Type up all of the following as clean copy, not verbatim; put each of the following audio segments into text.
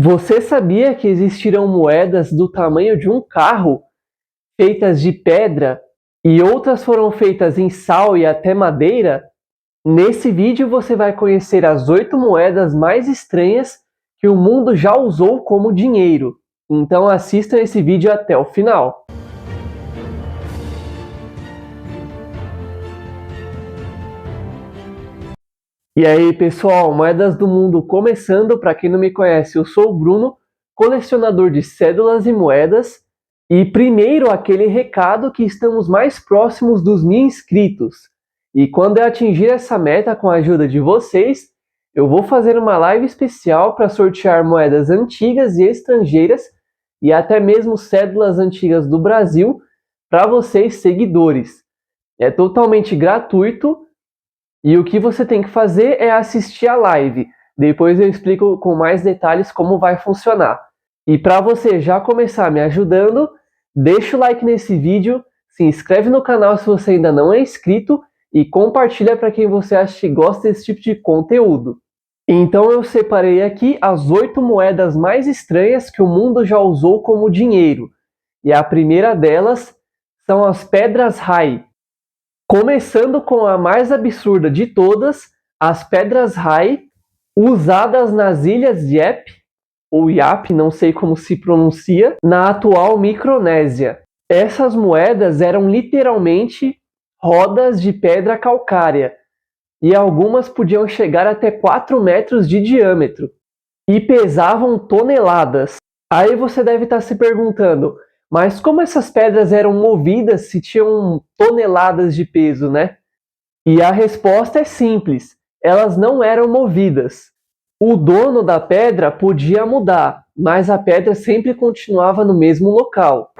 Você sabia que existirão moedas do tamanho de um carro, feitas de pedra, e outras foram feitas em sal e até madeira? Nesse vídeo você vai conhecer as 8 moedas mais estranhas que o mundo já usou como dinheiro. Então assista esse vídeo até o final. E aí pessoal, moedas do mundo começando. Para quem não me conhece, eu sou o Bruno, colecionador de cédulas e moedas. E primeiro aquele recado que estamos mais próximos dos 1000 inscritos. E quando eu atingir essa meta com a ajuda de vocês, eu vou fazer uma live especial para sortear moedas antigas e estrangeiras e até mesmo cédulas antigas do Brasil para vocês seguidores. É totalmente gratuito. E o que você tem que fazer é assistir a live. Depois eu explico com mais detalhes como vai funcionar. E para você já começar me ajudando, deixa o like nesse vídeo, se inscreve no canal se você ainda não é inscrito e compartilha para quem você acha que gosta desse tipo de conteúdo. Então eu separei aqui as 8 moedas mais estranhas que o mundo já usou como dinheiro. E a primeira delas são as pedras Rai. Começando com a mais absurda de todas, as pedras Rai, usadas nas ilhas Yap, ou Yap, não sei como se pronuncia, na atual Micronésia. Essas moedas eram literalmente rodas de pedra calcária, e algumas podiam chegar até 4 metros de diâmetro, e pesavam toneladas. Aí você deve estar se perguntando, mas como essas pedras eram movidas se tinham toneladas de peso, né? E a resposta é simples, elas não eram movidas. O dono da pedra podia mudar, mas a pedra sempre continuava no mesmo local.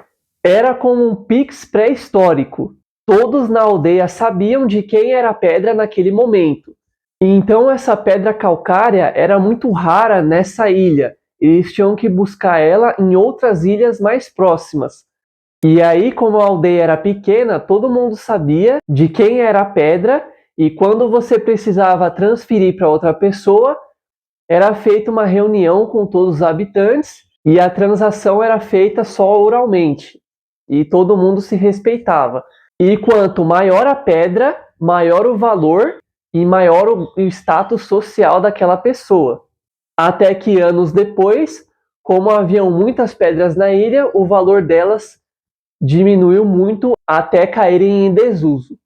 Era como um Pix pré-histórico. Todos na aldeia sabiam de quem era a pedra naquele momento. E então essa pedra calcária era muito rara nessa ilha. Eles tinham que buscar ela em outras ilhas mais próximas. E aí, como a aldeia era pequena, todo mundo sabia de quem era a pedra, e quando você precisava transferir para outra pessoa, era feita uma reunião com todos os habitantes e a transação era feita só oralmente. E todo mundo se respeitava. E quanto maior a pedra, maior o valor e maior o status social daquela pessoa. Até que anos depois, como haviam muitas pedras na ilha, o valor delas diminuiu muito até caírem em desuso.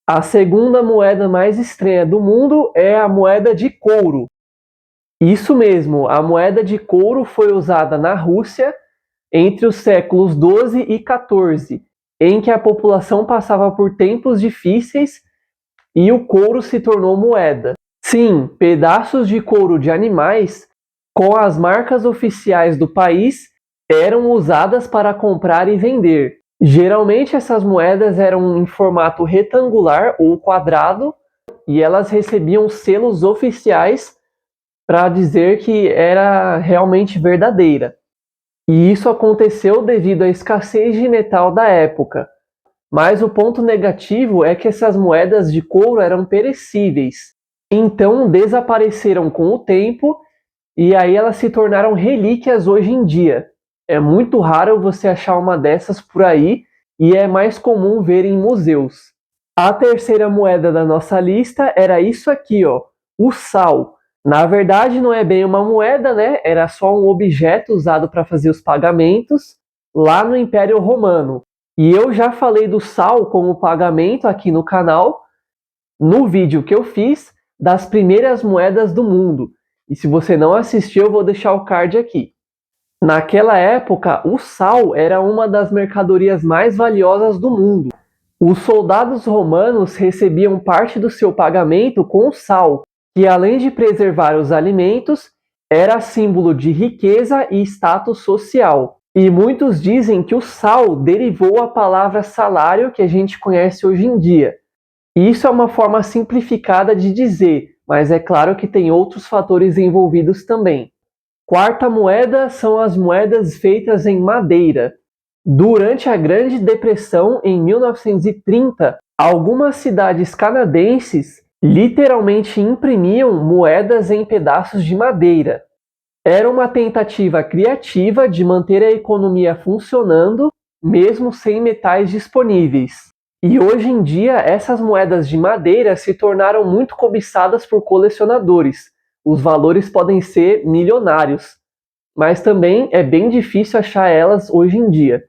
A segunda moeda mais estranha do mundo é a moeda de couro. Isso mesmo, a moeda de couro foi usada na Rússia entre os séculos 12 e 14, em que a população passava por tempos difíceis e o couro se tornou moeda. Sim, pedaços de couro de animais com as marcas oficiais do país eram usadas para comprar e vender. Geralmente essas moedas eram em formato retangular ou quadrado e elas recebiam selos oficiais para dizer que era realmente verdadeira. E isso aconteceu devido à escassez de metal da época. Mas o ponto negativo é que essas moedas de couro eram perecíveis. Então desapareceram com o tempo e aí elas se tornaram relíquias hoje em dia. É muito raro você achar uma dessas por aí e é mais comum ver em museus. A terceira moeda da nossa lista era isso aqui, ó, o sal. Na verdade não é bem uma moeda, né? Era só um objeto usado para fazer os pagamentos lá no Império Romano. E eu já falei do sal como pagamento aqui no canal, no vídeo que eu fiz das primeiras moedas do mundo. E se você não assistiu, eu vou deixar o card aqui. Naquela época, o sal era uma das mercadorias mais valiosas do mundo. Os soldados romanos recebiam parte do seu pagamento com o sal, que além de preservar os alimentos, era símbolo de riqueza e status social. E muitos dizem que o sal derivou a palavra salário que a gente conhece hoje em dia. Isso é uma forma simplificada de dizer, mas é claro que tem outros fatores envolvidos também. Quarta moeda são as moedas feitas em madeira. Durante a Grande Depressão, em 1930, algumas cidades canadenses literalmente imprimiam moedas em pedaços de madeira. Era uma tentativa criativa de manter a economia funcionando, mesmo sem metais disponíveis. E hoje em dia, essas moedas de madeira se tornaram muito cobiçadas por colecionadores. Os valores podem ser milionários, mas também é bem difícil achar elas hoje em dia.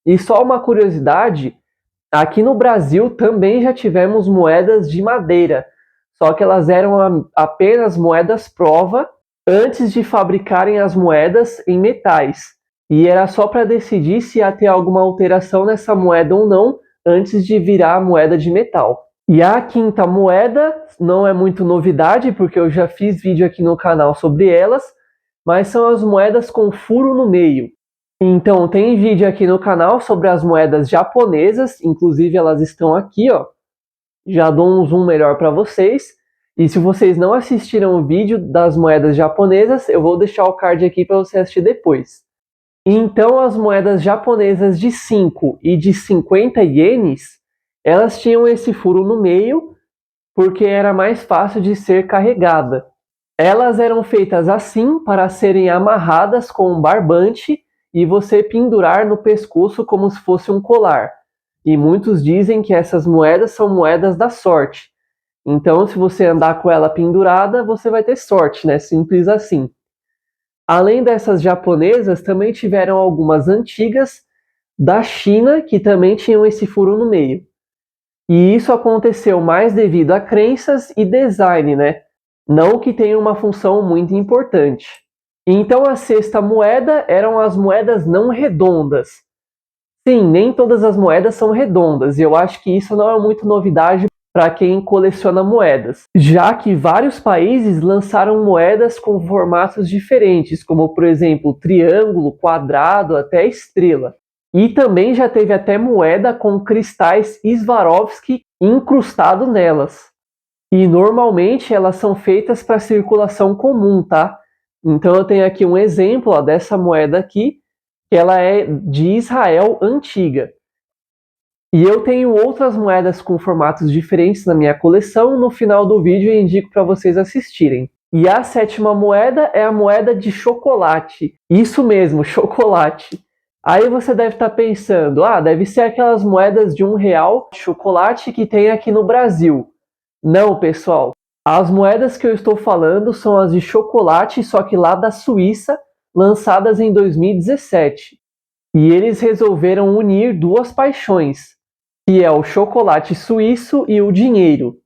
E só uma curiosidade, aqui no Brasil também já tivemos moedas de madeira, só que elas eram apenas moedas prova antes de fabricarem as moedas em metais. E era só para decidir se ia ter alguma alteração nessa moeda ou não antes de virar a moeda de metal. E a quinta moeda não é muito novidade, porque eu já fiz vídeo aqui no canal sobre elas, mas são as moedas com furo no meio. Então, tem vídeo aqui no canal sobre as moedas japonesas, inclusive elas estão aqui, ó. Já dou um zoom melhor para vocês. E se vocês não assistiram o vídeo das moedas japonesas, eu vou deixar o card aqui para você assistir depois. Então, as moedas japonesas de 5 e de 50 ienes, elas tinham esse furo no meio, porque era mais fácil de ser carregada. Elas eram feitas assim para serem amarradas com um barbante e você pendurar no pescoço como se fosse um colar. E muitos dizem que essas moedas são moedas da sorte. Então, se você andar com ela pendurada, você vai ter sorte, né? Simples assim. Além dessas japonesas, também tiveram algumas antigas da China que também tinham esse furo no meio. E isso aconteceu mais devido a crenças e design, né? Não que tenha uma função muito importante. Então a sexta moeda eram as moedas não redondas. Sim, nem todas as moedas são redondas, e eu acho que isso não é muito novidade para quem coleciona moedas, já que vários países lançaram moedas com formatos diferentes, como por exemplo triângulo, quadrado, até estrela. E também já teve até moeda com cristais Swarovski incrustado nelas. E normalmente elas são feitas para circulação comum, tá? Então eu tenho aqui um exemplo, ó, dessa moeda aqui, que ela é de Israel antiga. E eu tenho outras moedas com formatos diferentes na minha coleção. No final do vídeo eu indico para vocês assistirem. E a sétima moeda é a moeda de chocolate. Isso mesmo, chocolate. Aí você deve estar pensando, deve ser aquelas moedas de R$1 de chocolate que tem aqui no Brasil. Não, pessoal. As moedas que eu estou falando são as de chocolate, só que lá da Suíça, lançadas em 2017. E eles resolveram unir duas paixões, que é o chocolate suíço e o dinheiro.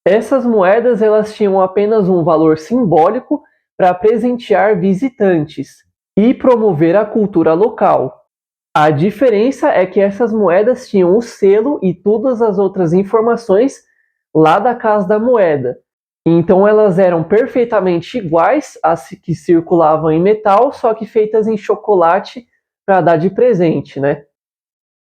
Essas moedas elas tinham apenas um valor simbólico para presentear visitantes e promover a cultura local. A diferença é que essas moedas tinham o selo e todas as outras informações lá da Casa da Moeda. Então elas eram perfeitamente iguais às que circulavam em metal, só que feitas em chocolate para dar de presente, né?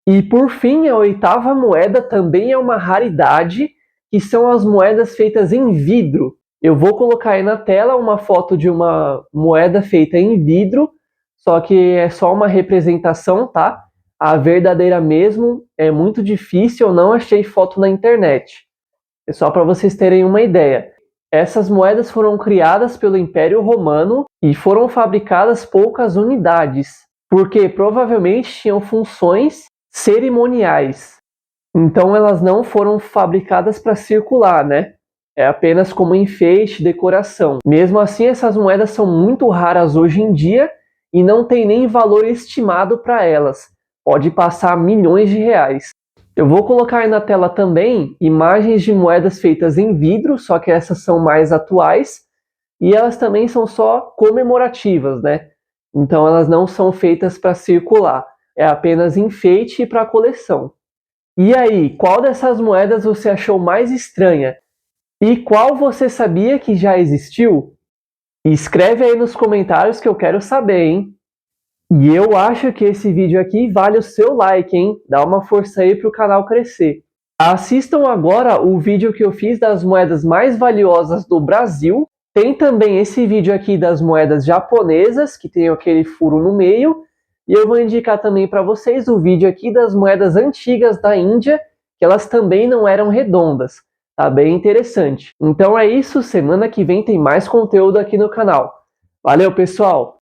E por fim, a oitava moeda também é uma raridade, que são as moedas feitas em vidro. Eu vou colocar aí na tela uma foto de uma moeda feita em vidro, só que é só uma representação, tá? A verdadeira mesmo é muito difícil, eu não achei foto na internet. É só para vocês terem uma ideia. Essas moedas foram criadas pelo Império Romano e foram fabricadas poucas unidades, porque provavelmente tinham funções cerimoniais. Então elas não foram fabricadas para circular, né? É apenas como enfeite, decoração. Mesmo assim, essas moedas são muito raras hoje em dia e não tem nem valor estimado para elas. Pode passar milhões de reais. Eu vou colocar aí na tela também imagens de moedas feitas em vidro, só que essas são mais atuais, e elas também são só comemorativas, né? Então elas não são feitas para circular, é apenas enfeite para coleção. E aí, qual dessas moedas você achou mais estranha? E qual você sabia que já existiu? Escreve aí nos comentários que eu quero saber, hein? E eu acho que esse vídeo aqui vale o seu like, hein? Dá uma força aí para o canal crescer. Assistam agora o vídeo que eu fiz das moedas mais valiosas do Brasil. Tem também esse vídeo aqui das moedas japonesas, que tem aquele furo no meio. E eu vou indicar também para vocês o vídeo aqui das moedas antigas da Índia, que elas também não eram redondas. Tá bem interessante. Então é isso, semana que vem tem mais conteúdo aqui no canal. Valeu, pessoal!